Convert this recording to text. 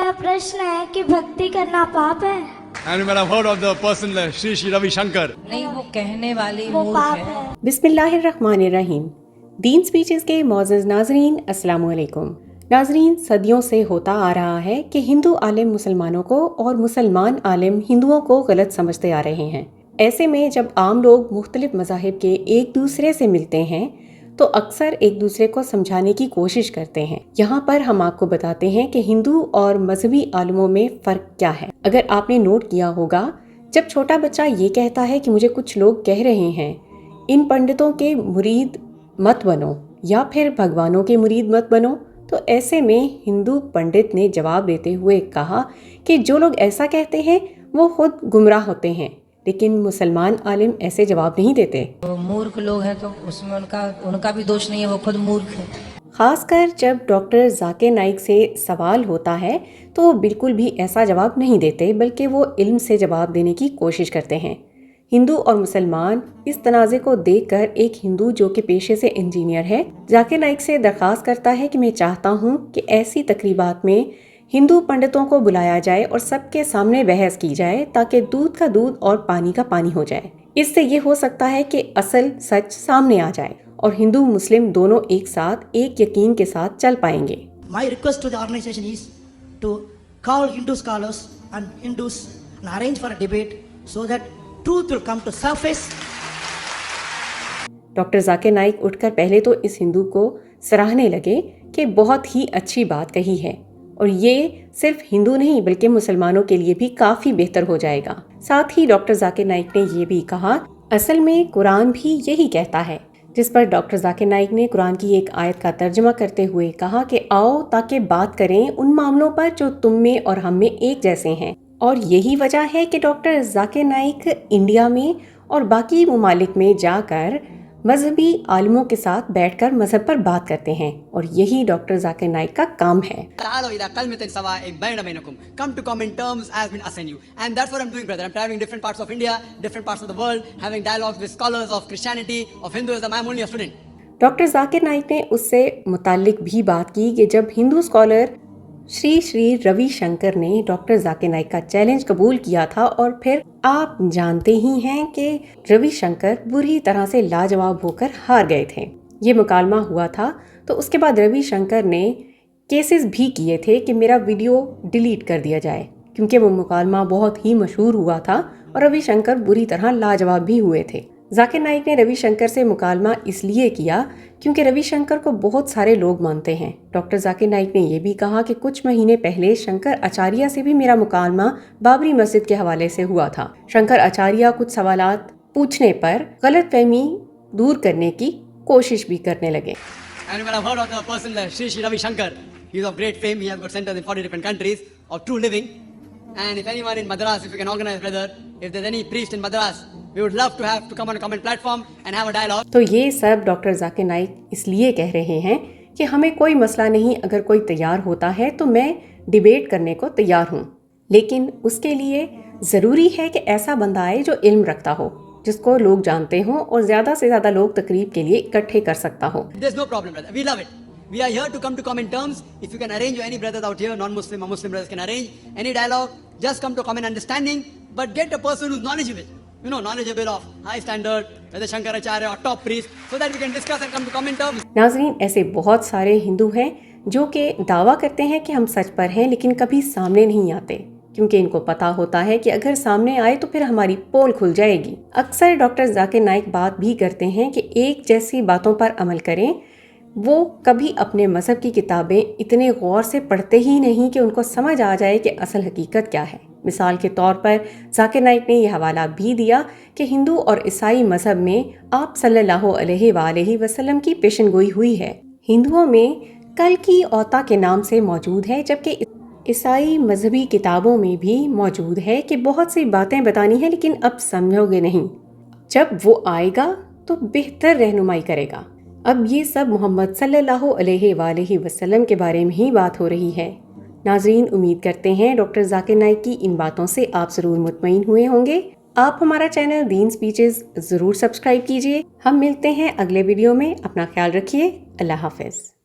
मेरा प्रश्न है कि भक्ति करना पाप है? And you might have heard of the person like Shri Ravi Shankar. नहीं, वो कहने वाली वो मूर्ख पाप है। है। बिस्मिल्लाहिर्रहमानिर्रहीम। दीन स्पीचेस के मौजूद नाजरीन, अस्सलामु अलैकुम। नाजरीन, सदियों से होता आ रहा है कि हिंदू आलिम मुसलमानों को और मुसलमान आलिम हिंदुओं को गलत समझते आ रहे हैं। ऐसे में जब आम लोग मुख्तलिफ मज़ाहिब के एक दूसरे से मिलते हैं तो अक्सर एक दूसरे को समझाने की कोशिश करते हैं। यहाँ पर हम आपको बताते हैं कि हिंदू और मजहबी आलिमों में फ़र्क क्या है। अगर आपने नोट किया होगा, जब छोटा बच्चा ये कहता है कि मुझे कुछ लोग कह रहे हैं इन पंडितों के मुरीद मत बनो या फिर भगवानों के मुरीद मत बनो, तो ऐसे में हिंदू पंडित ने जवाब देते हुए कहा कि जो लोग ऐसा कहते हैं वो खुद गुमराह होते हैं, लेकिन मुसलमान आलिम ऐसे जवाब नहीं देते। वो मूर्ख लोग हैं तो उसमें उनका भी दोष नहीं है, वो खुद मूर्ख है। खासकर जब डॉक्टर जाकिर नाइक से सवाल होता है तो वो बिल्कुल भी ऐसा जवाब नहीं देते, बल्कि वो इल्म से जवाब देने की कोशिश करते हैं। हिंदू और मुसलमान इस तनाज़े को देखकर एक हिंदू जो कि पेशे से इंजीनियर है, जाकिर नाइक से दरख्वास्त करता है कि मैं चाहता हूँ कि ऐसी तकरीबात में हिंदू पंडितों को बुलाया जाए और सबके सामने बहस की जाए ताकि दूध का दूध और पानी का पानी हो जाए। इससे ये हो सकता है कि असल सच सामने आ जाए और हिंदू मुस्लिम दोनों एक साथ एक यकीन के साथ चल पाएंगे। My request to the organization is to call Hindu scholars and Hindus and arrange for a debate so that truth will come to surface. Doctor Zakir Naik उठकर पहले तो इस हिंदू को सराहने लगे कि बहुत ही अच्छी बात कही है और ये सिर्फ हिंदू नहीं बल्कि मुसलमानों के लिए भी काफ़ी बेहतर हो जाएगा। साथ ही डॉक्टर जाकिर नाइक ने ये भी कहा, असल में कुरान भी यही कहता है, जिस पर डॉक्टर जाकिर नाइक ने कुरान की एक आयत का तर्जमा करते हुए कहा कि आओ ताकि बात करें उन मामलों पर जो तुम में और हम में एक जैसे हैं। और यही वजह है कि डॉक्टर जाकिर नाइक इंडिया में और बाकी ममालिक में जाकर मजहबी आलिमों के साथ बैठकर मजहब पर बात करते हैं और यही डॉक्टर जाकिर नाइक का काम है। Come to common terms as been assigned you, and that's what I'm doing, brother. I'm traveling different parts of India, different parts of the world, having dialogues with scholars of Christianity, of Hinduism. I'm only a student. Doctor Zakir Naik ने उससे मुताल्लिक भी बात की कि जब Hindu scholar Shri Ravi Shankar ने doctor Zakir Naik का challenge कबूल किया था और फिर आप जानते ही हैं कि रवि शंकर बुरी तरह से लाजवाब होकर हार गए थे। ये मुकालमा हुआ था तो उसके बाद रवि शंकर ने केसेस भी किए थे कि मेरा वीडियो डिलीट कर दिया जाए, क्योंकि वो मुकालमा बहुत ही मशहूर हुआ था और रवि शंकर बुरी तरह लाजवाब भी हुए थे। जाकिर नाइक ने रवि शंकर से मुकालमा इसलिए किया क्योंकि रवि शंकर को बहुत सारे लोग मानते हैं। डॉक्टर जाकिर नाइक ने यह भी कहा कि कुछ महीने पहले शंकर आचार्य से भी मेरा मुकालमा बाबरी मस्जिद के हवाले से हुआ था। शंकर आचार्य कुछ सवालात पूछने पर गलतफहमी दूर करने की कोशिश भी करने लगे। And you might have heard of the person like Shri Ravi Shankar. He's of great fame. He has got centers in 40 different countries of true living. And if anyone in Madras, if you can organize, brother, if there's any priest in Madras, we would love to have to come on a common platform and have a dialogue. तो ये सब doctor Zakir Naik इसलिए कह रहे हैं कि हमें कोई मसला नहीं, अगर कोई तैयार होता है तो मैं डिबेट करने को तैयार हूँ, लेकिन उसके लिए ज़रूरी है कि ऐसा बंदा आए जो इल्म रखता हो, जिसको लोग जानते हों और ज़्यादा से ज़्यादा लोग तकरीब के लिए इकट्ठे कर सकता हो। There's no problem, brother. We love it. We are here to come to common terms. If you can arrange, any brothers out here, non-Muslim or Muslim brothers can arrange any dialogue. Just come to common understanding, but get a person who's knowledgeable. You know, knowledgeable of high standard, whether Shankaracharya or top priest, so that we can discuss and come to common terms. नाज़रीन, ऐसे बहुत सारे हिंदू हैं जो कि दावा करते हैं कि हम सच पर हैं, लेकिन कभी सामने नहीं आते क्योंकि इनको पता होता है कि अगर सामने आए तो फिर हमारी पोल खुल जाएगी। अक्सर डॉक्टर जाकिर नाइक बात भी करते हैं कि एक जैसी बातों पर अमल करें। वो कभी अपने मज़हब की किताबें इतने गौर से पढ़ते ही नहीं कि उनको समझ आ जाए कि असल हकीकत क्या है। मिसाल के तौर पर जाकिर नाइक ने यह हवाला भी दिया कि हिंदू और ईसाई मज़हब में आप सल्लल्लाहु अलैहि वसल्लम की पेशनगोई हुई है। हिंदुओं में कल की औता के नाम से मौजूद है, जबकि ईसाई मजहबी किताबों में भी मौजूद है कि बहुत सी बातें बतानी है, लेकिन अब समझोगे नहीं। जब वो आएगा तो बेहतर रहनुमाई करेगा। अब ये सब मोहम्मद सल्लल्लाहु अलैहि वसल्लम के बारे में ही बात हो रही है। नाजरीन, उम्मीद करते हैं डॉक्टर जाकिर नाइक की इन बातों से आप ज़रूर मुतमईन हुए होंगे। आप हमारा चैनल दीन स्पीचेस ज़रूर सब्सक्राइब कीजिए। हम मिलते हैं अगले वीडियो में। अपना ख्याल रखिए। अल्लाह हाफ़िज़।